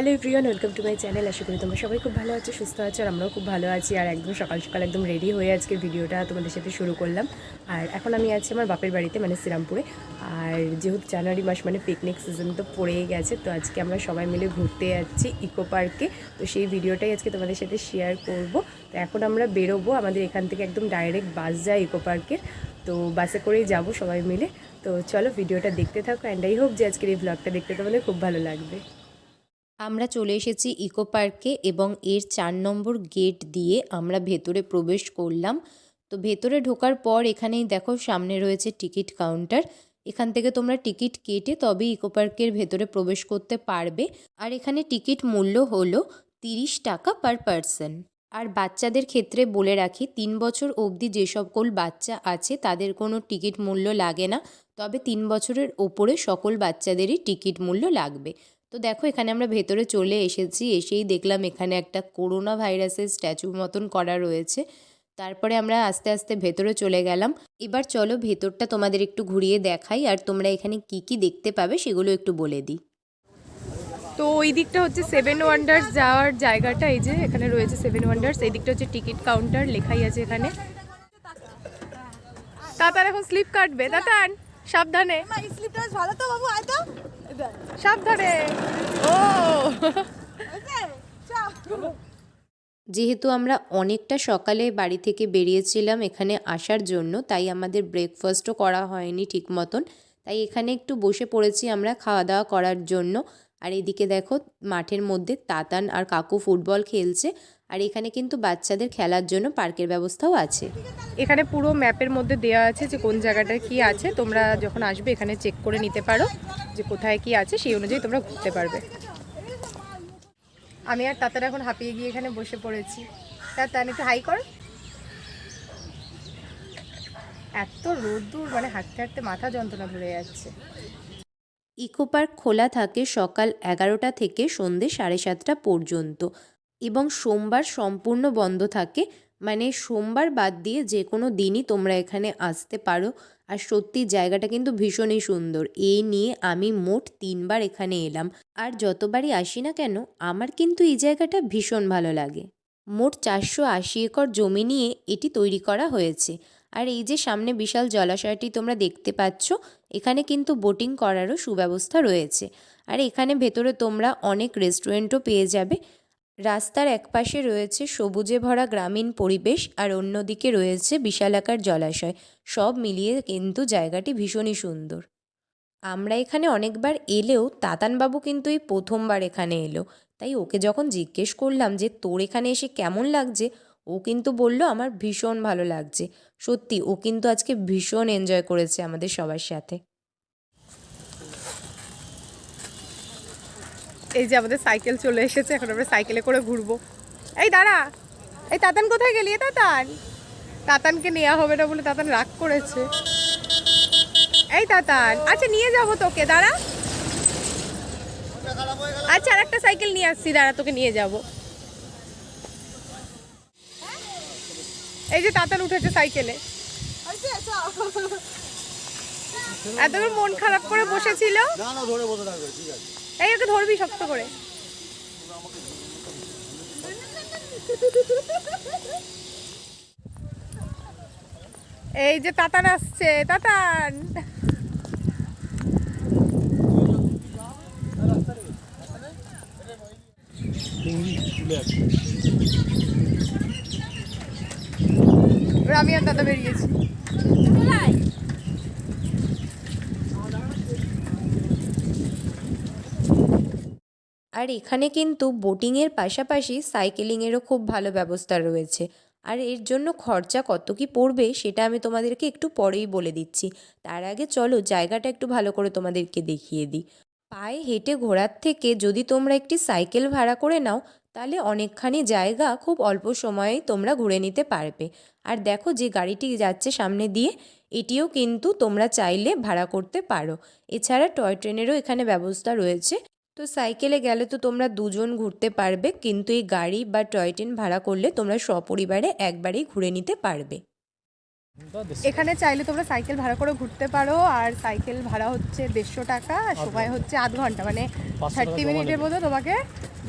Hello everyone, welcome to my channel. আশা করি তোমরা সবাই খুব ভালো আছো, সুস্থ আছো, আর আমরাও খুব ভালো আছি। আর একদম সকাল সকাল একদম রেডি হয়ে আজকে ভিডিওটা তোমাদের সাথে শুরু করলাম। আর এখন আমি আছি আমার বাপের বাড়িতে, মানে শ্রীরামপুরে। আর যেহেতু জানুয়ারি মাস মানে পিকনিক সিজন তো পড়েই গেছে, তো আজকে আমরা সবাই মিলে ঘুরতে যাচ্ছি ইকো পার্কে। তো সেই ভিডিওটাই আজকে তোমাদের সাথে শেয়ার করব। তো এখন আমরা বেরোবো, আমাদের এখান থেকে একদম ডাইরেক্ট বাস যায় ইকো পার্কের। তো বাসে করেই যাব সবাই মিলে। তো চলো ভিডিওটা দেখতে থাকো, অ্যান্ড আই হোপ যে আজকের এই ব্লগটা দেখতে তোমাদের খুব ভালো লাগবে। আমরা চলে এসেছি ইকো পার্কে এবং এর 4 নম্বর গেট দিয়ে আমরা ভেতরে প্রবেশ করলাম। তো ভেতরে ঢোকার পর এখানেই দেখো সামনে রয়েছে টিকিট কাউন্টার। এখান থেকে তোমরা টিকিট কেটে তবে ইকো পার্কের ভেতরে প্রবেশ করতে পারবে। আর এখানে টিকিট মূল্য হলো 30 টাকা পার পারসন। আর বাচ্চাদের ক্ষেত্রে বলে রাখি, 3 বছর অবধি যে সকল বাচ্চা আছে তাদের কোনো টিকিট মূল্য লাগে না, তবে 3 বছরের ওপরে সকল বাচ্চাদেরই টিকিট মূল্য লাগবে। তো দেখো এখানে আমরা ভেতরে চলে এসেছি, এসেই দেখলাম এখানে একটা করোনা ভাইরাসের স্ট্যাচুর মতন করা রয়েছে। তারপরে আমরা আস্তে আস্তে ভেতরে চলে গেলাম। এবার চলো ভেতরটা তোমাদের একটু ঘুরিয়ে দেখাই, আর তোমরা এখানে কি কি দেখতে পাবে সেগুলো একটু বলে দিই। তো ওই দিকটা হচ্ছে 7 ওয়ান্ডার্স যাওয়ার জায়গাটা, এই যে এখানে রয়েছে 7 ওয়ান্ডার্স। এই দিকটা হচ্ছে টিকিট কাউন্টার, লেখাই আছে এখানে। তাতান এখন স্লিপ কাটবে, তাতান সাবধানে, ভালো তো বাবু, আয় তো সাবধানে। ও যেহেতু আমরা অনেকটা সকালে বাড়ি থেকে বেরিয়েছিলাম এখানে আসার জন্য, তাই আমাদের ব্রেকফাস্টও করা হয়নি ঠিক মতন। তাই এখানে একটু বসে পড়েছি আমরা খাওয়া দাওয়া করার জন্য। আর এদিকে দেখো মাঠের মধ্যে তাতান আর কাকু ফুটবল খেলছে। আর এখানে কিন্তু বাচ্চাদের খেলার জন্য পার্কের ব্যবস্থাও আছে। এখানে পুরো ম্যাপের মধ্যে দেওয়া আছে যে কোন জায়গাটায় কি আছে। তোমরা যখন আসবে এখানে চেক করে নিতে পারো যে কোথায় কি আছে, সেই অনুযায়ী তোমরা ঘুরতে পারবে। আমি আর তাতার এখন হাঁপিয়ে গিয়ে এখানে বসে পড়েছি। তাতান একটু হাই কর। এত রোদ্দুর, মানে হাঁটতে হাঁটতে মাথা যন্ত্রণা ধরে যাচ্ছে। ইকো পার্ক খোলা থাকে সকাল 11টা থেকে সন্ধ্যে 7:30 পর্যন্ত এবং সোমবার সম্পূর্ণ বন্ধ থাকে। মানে সোমবার বাদ দিয়ে যে কোনো দিনই তোমরা এখানে আসতে পারো। আর সত্যি জায়গাটা কিন্তু ভীষণই সুন্দর। এই নিয়ে আমি মোট 3বার এখানে এলাম, আর যতবারই আসি না কেন আমার কিন্তু এই জায়গাটা ভীষণ ভালো লাগে। মোট 480 একর জমি নিয়ে এটি তৈরি করা হয়েছে। আর এই যে সামনে বিশাল জলাশয়টি তোমরা দেখতে পাচ্ছ, এখানে কিন্তু বোটিং করারও সুব্যবস্থা রয়েছে। আর এখানে ভেতরে তোমরা অনেক রেস্টুরেন্টও পেয়ে যাবে। রাস্তার একপাশে রয়েছে সবুজে ভরা গ্রামীণ পরিবেশ, আর অন্যদিকে রয়েছে বিশালাকার জলাশয়। সব মিলিয়ে কিন্তু জায়গাটি ভীষণই সুন্দর। আমরা এখানে অনেকবার এলেও তাতানবাবু কিন্তু এই প্রথমবার এখানে এলো। তাই ওকে যখন জিজ্ঞেস করলাম যে তোর এখানে এসে কেমন লাগছে, ও কিন্তু বলল আমার ভীষণ ভালো লাগছে। সত্যি ও কিন্তু আজকে ভীষণ এনজয় করেছে আমাদের সবার সাথে। এই যে আমাদের সাইকেল চলে এসেছে, এখন আমরা সাইকেলে করে ঘুরবো। এই দাঁড়া, এই তাতান কোথায় গেলি? তাতান, তাতানকে নেওয়া হবে না বলে তাতান রাগ করেছে। এই তাতান, আচ্ছা নিয়ে যাবো তোকে, দাঁড়া। আচ্ছা আর একটা সাইকেল নিয়ে আসছি, দাঁড়া তোকে নিয়ে যাব। এই যে তাতান উঠেছে সাইকেলে। এতক্ষণ মন খারাপ করে বসেছিল। এই ওকে ধরবি শক্ত করে। এই যে তাতান আসছে, তাতান। আমি আর দাদা বেরিয়েছি। আর এখানে কিন্তু বোটিংয়ের পাশাপাশি সাইকেলিংয়েরও খুব ভালো ব্যবস্থা রয়েছে। আর এর জন্য খরচা কত কি পড়বে সেটা আমি তোমাদেরকে একটু পরেই বলে দিচ্ছি। তার আগে চলো জায়গাটা একটু ভালো করে তোমাদেরকে দেখিয়ে দিই। পায়ে হেঁটে ঘোরার থেকে যদি তোমরা একটি সাইকেল ভাড়া করে নাও, তাহলে অনেকখানি জায়গা খুব অল্প সময়েই তোমরা ঘুরে নিতে পারবে। আর দেখো যে গাড়িটি যাচ্ছে সামনে দিয়ে, এটিও কিন্তু তোমরা চাইলে ভাড়া করতে পারো। এছাড়া টয় ট্রেনেরও এখানে ব্যবস্থা রয়েছে। তো সাইকেলে গেলে তো তোমরা দুজন ঘুরতে পারবে, কিন্তু এই গাড়ি বা টয় ট্রেন ভাড়া করলে তোমরা সপরিবারে একবারেই ঘুরে নিতে পারবে। এখানে চাইলে তোমরা সাইকেল ভাড়া করে ঘুরতে পারো। আর সাইকেল ভাড়া হচ্ছে 150 টাকা, আর সময় হচ্ছে আধ ঘন্টা, মানে 30 মিনিটের মতো তোমাকে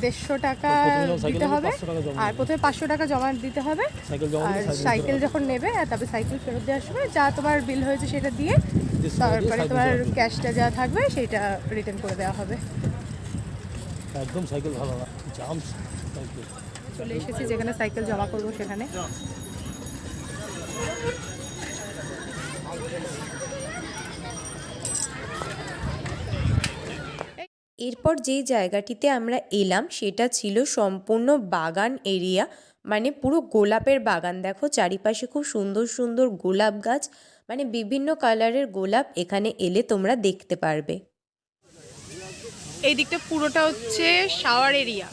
150 টাকা প্রথমে যখন সাইকেল দিতে নেবে, হবে 500 টাকা জমা আর প্রথমে 500 টাকা জমা দিতে হবে সাইকেল জমা আর দিলে সাইকেল যখন নেবে আর তারপরে সাইকেল ফেরত দেওয়ার সময় যা তোমার বিল হয়েছে সেটা দিয়ে দিয়ে তারপরে সাইকেল তোমার জমা দিবে। ক্যাশটা যা থাকবে সেটা রিটার্ন করে দেওয়া হবে। একদম সাইকেল ভালো না, জাম সাইকেল। চলে এসেছি যেখানে সাইকেল জমা করবো সেখানে। এরপর যেই জায়গাটিতে আমরা এলাম সেটা ছিল সম্পূর্ণ বাগান এরিয়া, মানে পুরো গোলাপের বাগান। দেখো চারিপাশে খুব সুন্দর সুন্দর গোলাপ গাছ, মানে বিভিন্ন কালারের গোলাপ এখানে এলে তোমরা দেখতে পারবে। এই দিকটা পুরোটা হচ্ছে শাওয়ার এরিয়া।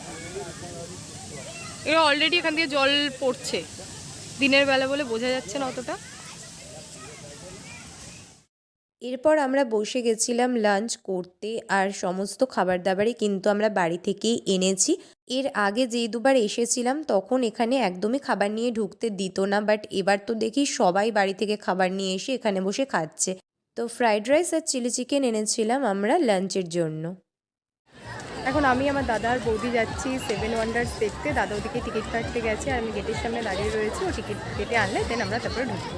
এরা অলরেডি এখান থেকে জল পড়ছে, দিনের বেলা বলে বোঝা যাচ্ছে না অতটা। এরপর আমরা বসে গেছিলাম লাঞ্চ করতে, আর সমস্ত খাবার দাবারই কিন্তু আমরা বাড়ি থেকেই এনেছি। এর আগে যেই দুবার এসেছিলাম তখন এখানে একদমই খাবার নিয়ে ঢুকতে দিত না, বাট এবার তো দেখি সবাই বাড়ি থেকে খাবার নিয়ে এসে এখানে বসে খাচ্ছে। তো ফ্রাইড রাইস আর চিলি চিকেন এনেছিলাম আমরা লাঞ্চের জন্য। এখন আমি আমার দাদা আর বৌদি যাচ্ছি 7 ওয়ান্ডার্স দেখতে। দাদা ওদিকে টিকিট কাটতে গেছে আর আমি গেটের সামনে দাঁড়িয়ে রয়েছি, ও টিকিট কেটে আনলে দেন আমরা তারপরে ঢুকবো।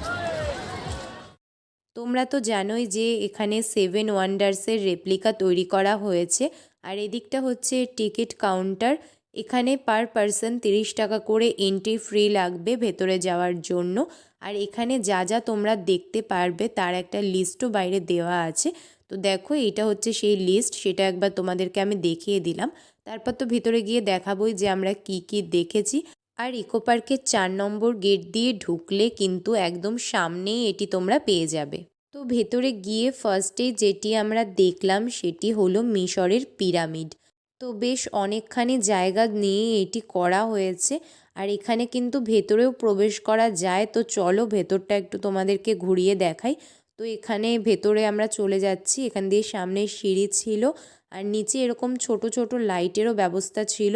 তোমরা তো জানোই যে এখানে 7 ওয়ান্ডার্সের রেপ্লিকা তৈরি করা হয়েছে। আর এদিকটা হচ্ছে টিকিট কাউন্টার। এখানে পার পারসন 30 টাকা করে এন্ট্রি ফ্রি লাগবে ভেতরে যাওয়ার জন্য। আর এখানে যা যা তোমরা দেখতে পারবে তার একটা লিস্টও বাইরে দেওয়া আছে। তো দেখো এটা হচ্ছে সেই লিস্ট, সেটা একবার তোমাদেরকে আমি দেখিয়ে দিলাম। তারপর তো ভিতরে গিয়ে দেখাবোই যে আমরা কি কি দেখেছি। আর ইকো পার্কের 4 নম্বর গেট দিয়ে ঢুকলে কিন্তু একদম সামনেই এটি তোমরা পেয়ে যাবে। তো ভেতরে গিয়ে ফার্স্টে যেটি আমরা দেখলাম সেটি হলো মিশরের পিরামিড। তো বেশ অনেকখানি জায়গা নিয়ে এটি করা হয়েছে, আর এখানে কিন্তু ভেতরেও প্রবেশ করা যায়। তো চলো ভেতরটা একটু তোমাদেরকে ঘুরিয়ে দেখাই। তো এখানে ভেতরে আমরা চলে যাচ্ছি, এখান দিয়ে সামনে সিঁড়ি ছিল আর নিচে এরকম ছোট ছোট লাইটেরও ব্যবস্থা ছিল।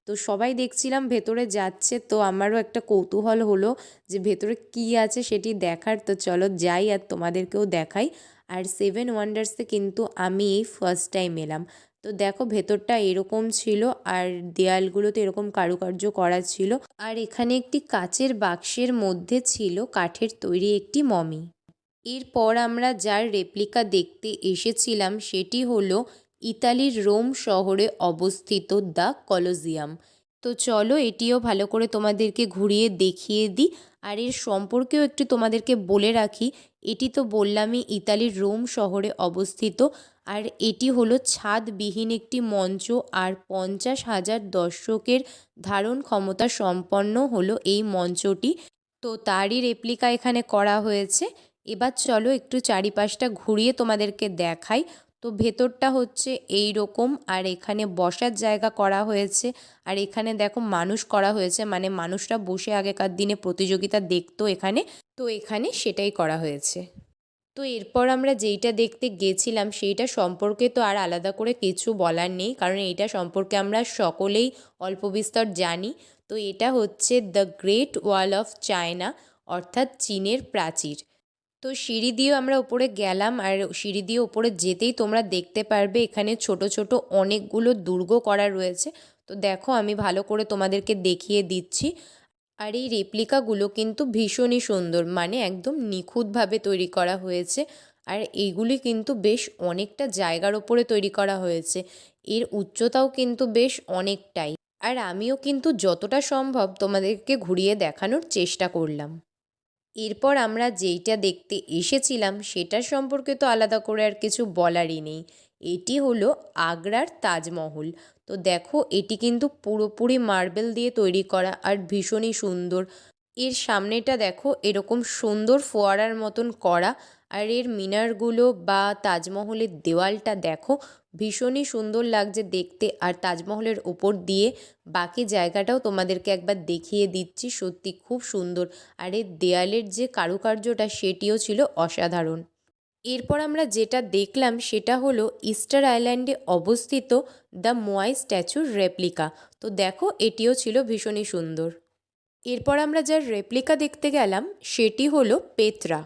তো সবাই দেখছিলাম ভেতরে যাচ্ছে, তো আমারও একটা কৌতূহল হলো যে ভেতরে কি আছে সেটি দেখার। তো চলো যাই আর তোমাদেরকেও দেখাই। আর 7 ওয়ান্ডার্সে কিন্তু আমি এই ফার্স্ট টাইম এলাম। তো দেখো ভেতরটা এরকম ছিল আর দেয়ালগুলোতে এরকম কারুকার্য করা ছিল। আর এখানে একটি কাচের বাক্সের মধ্যে ছিল কাঠের তৈরি একটি মমি। এরপর আমরা যার রেপ্লিকা দেখতে এসেছিলাম সেটি হলো ইতালির রোম শহরে অবস্থিত দ্য কলোজিয়াম। তো চলো এটিও ভালো করে তোমাদেরকে ঘুরিয়ে দেখিয়ে দিই। আর এর সম্পর্কেও একটু তোমাদেরকে বলে রাখি, এটি তো বললামই ইতালির রোম শহরে অবস্থিত। আর এটি হলো ছাদবিহীন একটি মঞ্চ, আর 50,000 দর্শকের ধারণ ক্ষমতা সম্পন্ন হলো এই মঞ্চটি। তো তারই রেপ্লিকা এখানে করা হয়েছে। এবার চলো একটু চারিপাশটা ঘুরিয়ে তোমাদেরকে দেখাই। তো ভেতরটা হচ্ছে এই রকম, আর এখানে বসার জায়গা করা হয়েছে। আর এখানে দেখো মানুষ করা হয়েছে, মানে মানুষরা বসে আগেকার দিনে প্রতিযোগিতা দেখতো এখানে। তো এখানে সেটাই করা হয়েছে। তো এরপর আমরা যেইটা দেখতে গেছিলাম সেইটা সম্পর্কে তো আর আলাদা করে কিছু বলার নেই, কারণ এইটা সম্পর্কে আমরা সকলেই অল্প বিস্তর জানি। তো এটা হচ্ছে the great wall of China, অর্থাৎ চীনের প্রাচীর। তো সিঁড়ি দিয়েও আমরা উপরে গেলাম, আর সিঁড়ি দিয়ে উপরে যেতেই তোমরা দেখতে পারবে এখানে ছোট ছোট অনেকগুলো দুর্গ করা রয়েছে। তো দেখো আমি ভালো করে তোমাদেরকে দেখিয়ে দিচ্ছি। আর এই রেপ্লিকাগুলো কিন্তু ভীষণই সুন্দর, মানে একদম নিখুঁতভাবে তৈরি করা হয়েছে। আর এইগুলি কিন্তু বেশ অনেকটা জায়গার ওপরে তৈরি করা হয়েছে। এর উচ্চতাও কিন্তু বেশ অনেকটাই। আর আমিও কিন্তু যতটা সম্ভব তোমাদেরকে ঘুরিয়ে দেখানোর চেষ্টা করলাম। এরপর আমরা যেইটা দেখতে এসেছিলাম সেটার সম্পর্কে তো আলাদা করে আর কিছু বলারই নেই। এটি হলো আগ্রার তাজমহল। তো দেখো এটি কিন্তু পুরোপুরি মার্বেল দিয়ে তৈরি করা আর ভীষণই সুন্দর। এর সামনেটা দেখো এরকম সুন্দর ফোয়ারার মতন করা, আর এর মিনারগুলো বা তাজমহলের দেওয়ালটা দেখো ভীষণই সুন্দর লাগছে দেখতে। আর তাজমহলের ওপর দিয়ে বাকি জায়গাটাও তোমাদেরকে একবার দেখিয়ে দিচ্ছি, সত্যি খুব সুন্দর। আর এর দেয়ালের যে কারুকার্যটা সেটিও ছিল অসাধারণ। এরপর আমরা যেটা দেখলাম সেটা হলো ইস্টার আইল্যান্ডে অবস্থিত দ্য মোয়াই স্ট্যাচুর রেপ্লিকা। তো দেখো এটিও ছিল ভীষণই সুন্দর। এরপর আমরা যার রেপ্লিকা দেখতে গেলাম সেটি হলো পেত্রা।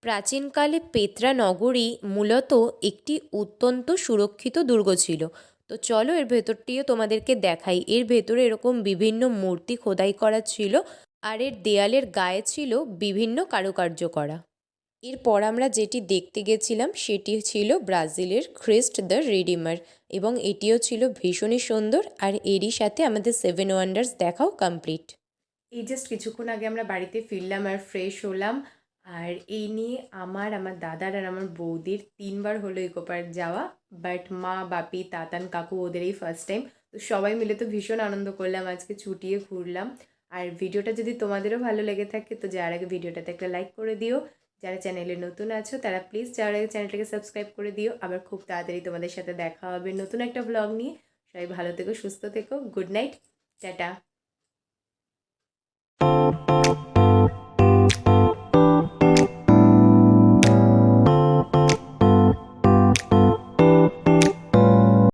প্রাচীনকালে পেত্রা নগরী মূলত একটি অত্যন্ত সুরক্ষিত দুর্গ ছিল। তো চলো এর ভেতরটিও তোমাদেরকে দেখাই। এর ভেতরে এরকম বিভিন্ন মূর্তি খোদাই করা ছিল আর এর দেয়ালের গায়ে ছিল বিভিন্ন কারুকার্য করা। এরপর আমরা যেটি দেখতে গেছিলাম সেটি ছিল ব্রাজিলের খ্রিস্ট দ্য রিডিমার, এবং এটিও ছিল ভীষণই সুন্দর। আর এরই সাথে আমাদের 7 ওয়ান্ডার্স দেখাও কমপ্লিট। এই জাস্ট কিছুক্ষণ আগে আমরা বাড়িতে ফিরলাম আর ফ্রেশ হলাম। আর এই নিয়ে আমার দাদার আর আমার বৌদির 3বার হলো ইকো পার্ক যাওয়া। বাট মা, বাপি, তাতান, কাকু ওদের এই ফার্স্ট টাইম। তো সবাই মিলে তো ভীষণ আনন্দ করলাম, আজকে ছুটিয়ে ঘুরলাম। আর ভিডিওটা যদি তোমাদেরও ভালো লেগে থাকে তো যার আগে ভিডিওটাতে একটা লাইক করে দিও। যারা চ্যানেলে নতুন আছো তারা প্লিজ যার আগে চ্যানেলটাকে সাবস্ক্রাইব করে দিও। আবার খুব তাড়াতাড়ি তোমাদের সাথে দেখা হবে নতুন একটা ব্লগ নিয়ে। সবাই ভালো থেকো, সুস্থ থেকো, গুড নাইট, টাটা।